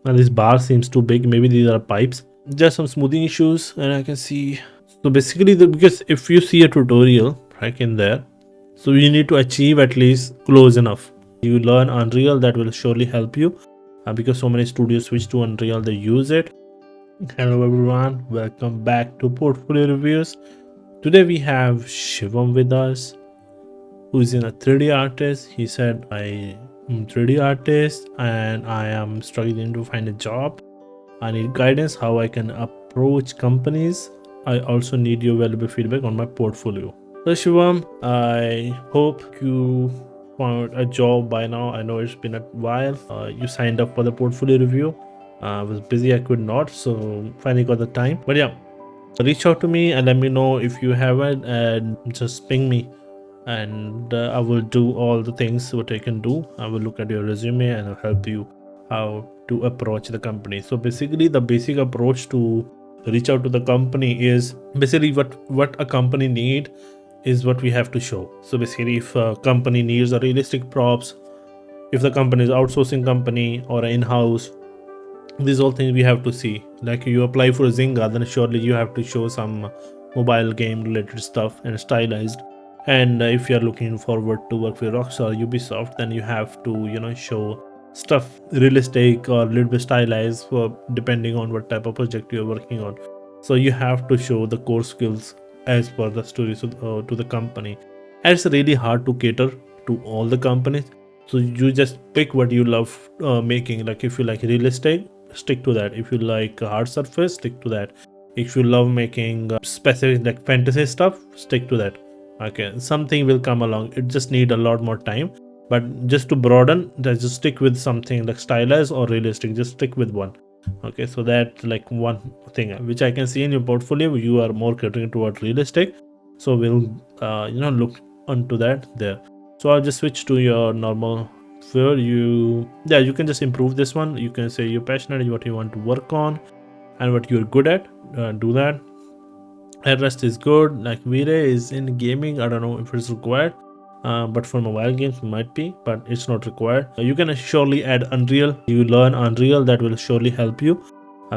And this bar seems too big. Maybe these are pipes. There's some smoothing issues, and I can see. So basically, because if you see a tutorial right in there, so you need to achieve at least close enough. You learn Unreal, that will surely help you, because so many studios switch to Unreal, they use it. Hello everyone, welcome back to Portfolio Reviews. Today we have Shivam with us, who's in a 3D artist. He said, I am 3D artist and I am struggling to find a job. I need guidance how I can approach companies. I also need your valuable feedback on my portfolio. So Shivam, I hope you found a job by now. I know it's been a while. You signed up for the portfolio review. I was busy, I could not, so finally got the time. But yeah, reach out to me and let me know if you haven't, and just ping me, and I will do all the things what I can do. I will look at your resume and I'll help you how to approach the company. So basically, the basic approach to reach out to the company is basically what a company need is what we have to show. So basically, if a company needs a realistic props, if the company is outsourcing company or an in-house, these all things we have to see. Like you apply for Zynga, then surely you have to show some mobile game related stuff and Stylized. And if you are looking forward to work with Rockstar, Ubisoft, then you have to show stuff realistic or a little bit stylized for depending on what type of project you are working on. So you have to show the core skills as per the story to the company. And it's really hard to cater to all the companies. So you just pick what you love making. Like if you like realistic, stick to that. If you like hard surface, stick to that. If you love making specific like fantasy stuff, stick to that. Okay, something will come along. It just need a lot more time. But just to broaden, just stick with something like stylized or realistic. Just stick with one. Okay, so that like one thing which I can see in your portfolio, you are more catering toward realistic. So we'll look onto that there. So I'll just switch to your normal where you can just improve this one. You can say you're passionate, what you want to work on and what you're good at, do that. And rest is good. Like Vire is in gaming, I don't know if it's required, but for mobile games might be, but it's not required. You can surely add Unreal. You learn Unreal, that will surely help you,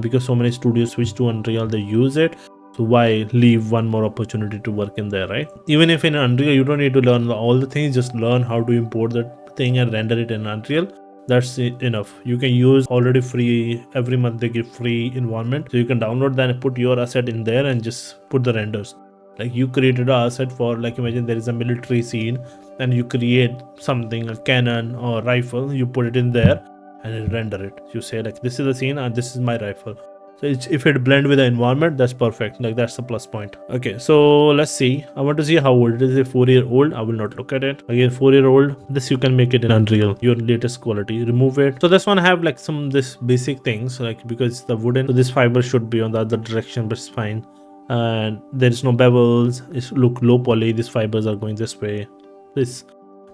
because so many studios switch to Unreal, they use it. So why leave one more opportunity to work in there, right? Even if in Unreal you don't need to learn all the things, just learn how to import that thing and render it in Unreal. That's enough. You can use already free, every month they give free environment, so you can download that and put your asset in there and just put the renders. Like you created an asset for, like imagine there is a military scene and you create something, a cannon or rifle, you put it in there and render it. You say like this is the scene and this is my rifle. So if it blend with the environment, that's perfect. Like that's the plus point. Okay, so let's see. I want to see how old it is. A 4-year-old. I will not look at it. Again, 4-year-old. This you can make it in Unreal. Your latest quality. Remove it. So this one have like some this basic things, like because the wooden. So this fiber should be on the other direction, but it's fine. And there is no bevels. It's look low poly. These fibers are going this way. This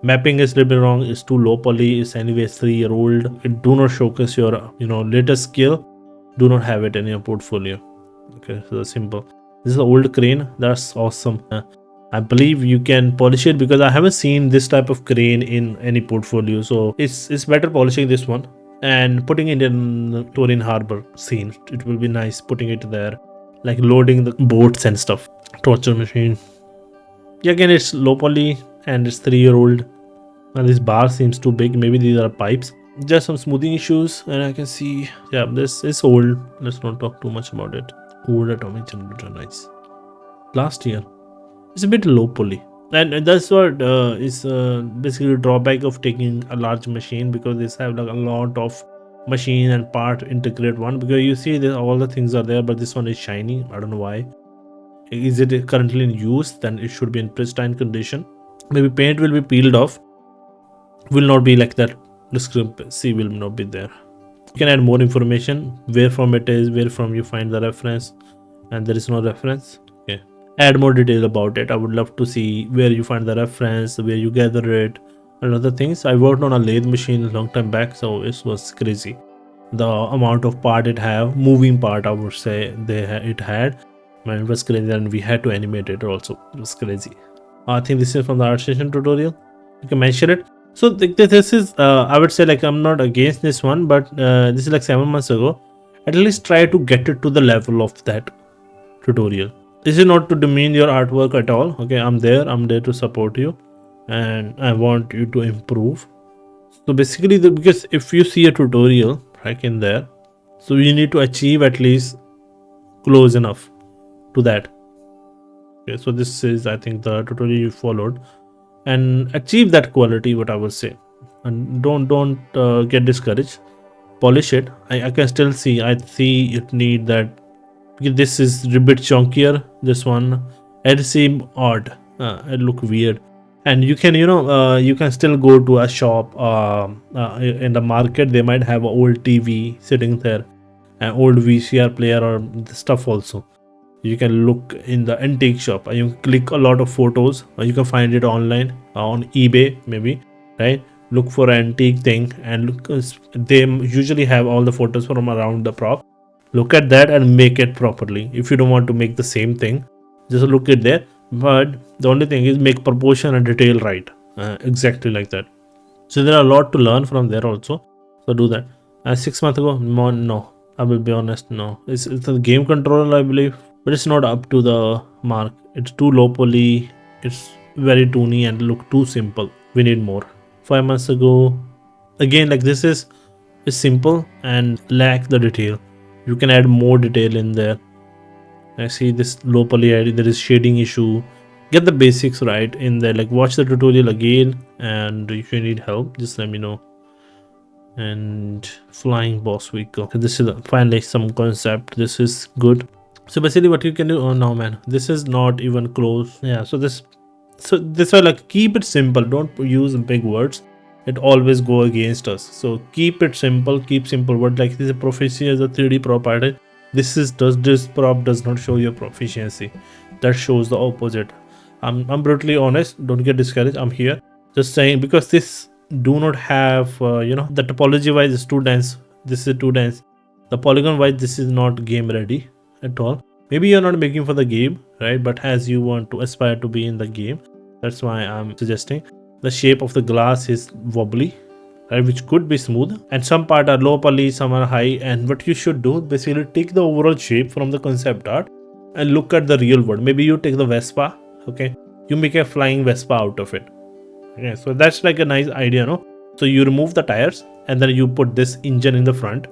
mapping is a little bit wrong. It's too low poly. It's anyways 3-year-old. It do not showcase your latest skill. Do not have it in your portfolio. Okay, so that's simple. This is an old crane. That's awesome. I believe you can polish it because I haven't seen this type of crane in any portfolio. So it's better polishing this one and putting it in Turin Harbor scene. It will be nice putting it there, like loading the boats and stuff. Torture machine. Yeah, again it's low poly and it's 3-year-old. And this bar seems too big. Maybe these are pipes. Just some smoothing issues, and I can see, yeah, this is old. Let's not talk too much about it. Old atomic generator, nice. Last year, it's a bit low poly, and that's what is basically a drawback of taking a large machine, because this have like a lot of machine and part integrate one. Because you see that all the things are there, but this one is shiny. I don't know why. Is it currently in use? Then it should be in pristine condition. Maybe paint will be peeled off. Will not be like that. Discrepancy will not be there. You can add more information, where from it is, where from you find the reference, and there is no reference. Okay, add more detail about it. I would love to see where you find the reference, where you gather it, and other things. I worked on a lathe machine a long time back, so it was crazy. The amount of part it have, moving part, I would say it had, man, it was crazy, and we had to animate it also. It was crazy. I think this is from the art session tutorial. You can mention it. So this is I would say, like, I'm not against this one, but this is like 7 months ago. At least try to get it to the level of that tutorial. This is not to demean your artwork at all. Okay, I'm there to support you, and I want you to improve. So basically, because if you see a tutorial right in there, so you need to achieve at least close enough to that. Okay, so this is, I think, the tutorial you followed, and achieve that quality, what I would say. And don't get discouraged. Polish it. I can still see, I see it need that, because this is a bit chunkier. This one, it seem odd. It look weird. And you can, you can still go to a shop in the market. They might have an old TV sitting there, an old VCR player or stuff also. You can look in the antique shop and you click a lot of photos, or you can find it online on eBay maybe, right? Look for an antique thing and look, they usually have all the photos from around the prop. Look at that and make it properly. If you don't want to make the same thing, just look at there. But the only thing is make proportion and detail right, exactly like that. So there are a lot to learn from there also. So do that. 6 months ago, no, I will be honest, no. It's a game controller, I believe, but it's not up to the mark. It's too low poly. It's very toony and look too simple. We need more. 5 months ago, again, like, this is simple and lack the detail. You can add more detail in there. I see this low poly, there is shading issue. Get the basics right in there. Like, watch the tutorial again, and if you need help, just let me know. And flying boss vehicle. So this is finally some concept. This is good. So basically, what you can do. Oh no, man, this is not even close. Yeah. So this way, like, keep it simple. Don't use big words. It always go against us. So keep it simple. Keep simple word. Like, this is proficiency as a 3D prop artist. This prop does not show your proficiency. That shows the opposite. I'm brutally honest. Don't get discouraged. I'm here just saying, because this do not have the topology wise is too dense. This is too dense. The polygon wise, this is not game ready at all. Maybe you're not making for the game, right? But as you want to aspire to be in the game, that's why I'm suggesting. The shape of the glass is wobbly, right, which could be smooth, and some part are low poly, some are high. And what you should do, basically, take the overall shape from the concept art and look at the real world. Maybe you take the Vespa, okay, you make a flying Vespa out of it. Okay, so that's like a nice idea, no? So you remove the tires and then you put this engine in the front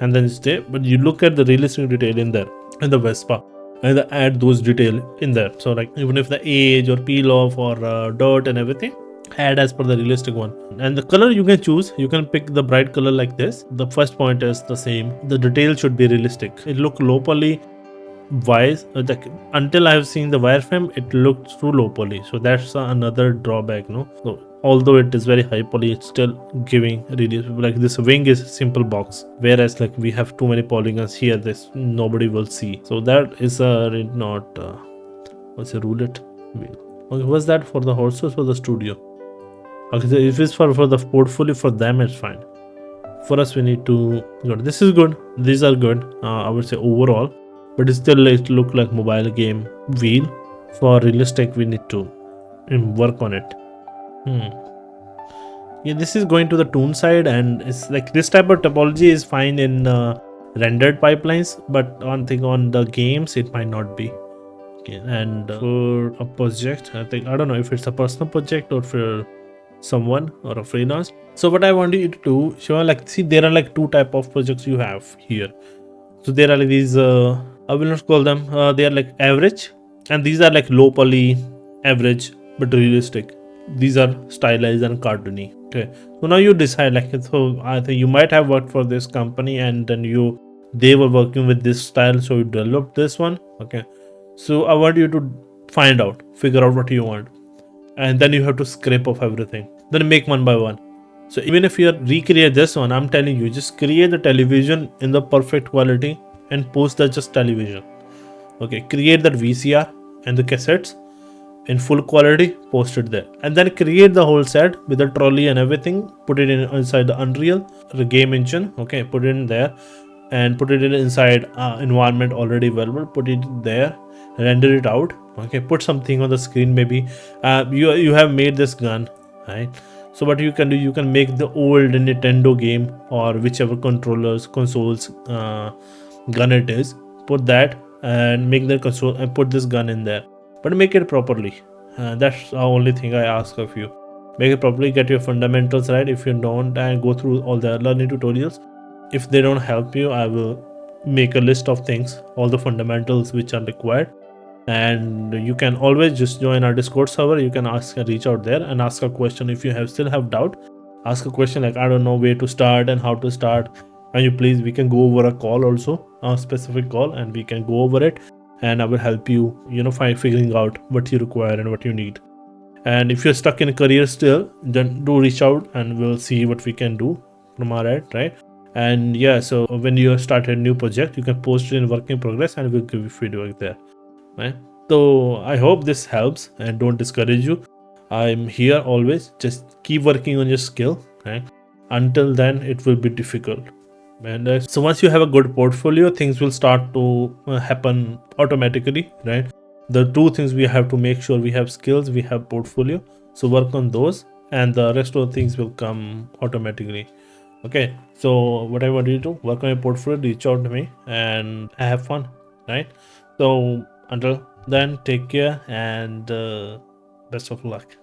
and then stay, but you look at the realistic detail in there in the Vespa and add those detail in there. So, like, even if the age or peel off or dirt and everything, add as per the realistic one. And the color you can choose, you can pick the bright color like this. The first point is the same. The detail should be realistic. It look low poly wise, until I have seen the wireframe, it looked too low poly. So that's another drawback, no? So although it is very high poly, it's still giving really, like, this wing is simple box, whereas, like, we have too many polygons here, this nobody will see. So that is not what's a roulette wheel. Okay, was that for the horses or the studio? Okay, so if it's for the portfolio, for them it's fine. For us, we need to go. This is good. These are good. I would say overall, but it still look like mobile game wheel. For realistic, we need to work on it. Yeah, this is going to the toon side, and it's like this type of topology is fine in rendered pipelines, but on the games it might not be. Okay, and for a project, I don't know if it's a personal project or for someone or a freelance. So what I want you to do, Shiva, like, see, there are like two type of projects you have here. So there are like these I will not call them they are like average, and these are like low poly, average but realistic. These are stylized and cartoony. Okay, so now you decide, like, so I think you might have worked for this company and then they were working with this style, so you developed this one. Okay, so I want you to figure out what you want, and then you have to scrape off everything, then make one by one. So even if you recreate this one, I'm telling you, just create the television in the perfect quality and post that just television. Okay, create that VCR and the cassettes in full quality, post it there, and then create the whole set with the trolley and everything, put it inside the Unreal, the game engine. Okay, put it in there and put it inside environment already available, put it there, render it out. Okay, put something on the screen. Maybe you have made this gun, right? So what you can do, you can make the old Nintendo game or whichever consoles gun it is, put that and make the console and put this gun in there, but make it properly. That's the only thing I ask of you. Make it properly, get your fundamentals right. If you don't, and go through all the learning tutorials. If they don't help you, I will make a list of things, all the fundamentals which are required. And you can always just join our Discord server. You can ask and reach out there and ask a question. If you still have doubt, ask a question like, I don't know where to start and how to start, and you please, we can go over a call also, a specific call, and we can go over it, and I will help you, find figuring out what you require and what you need. And if you're stuck in a career still, then do reach out and we'll see what we can do from our end, right? And yeah, so when you start a new project, you can post it in work in progress and we'll give you feedback there, right? So I hope this helps and don't discourage you. I'm here always. Just keep working on your skill, right? Until then, it will be difficult. And so once you have a good portfolio, things will start to happen automatically, right? The two things we have to make sure: we have skills, we have portfolio. So work on those, and the rest of the things will come automatically. Okay, so what I want you to do, work on your portfolio, reach out to me, and have fun, right? So until then, take care and best of luck.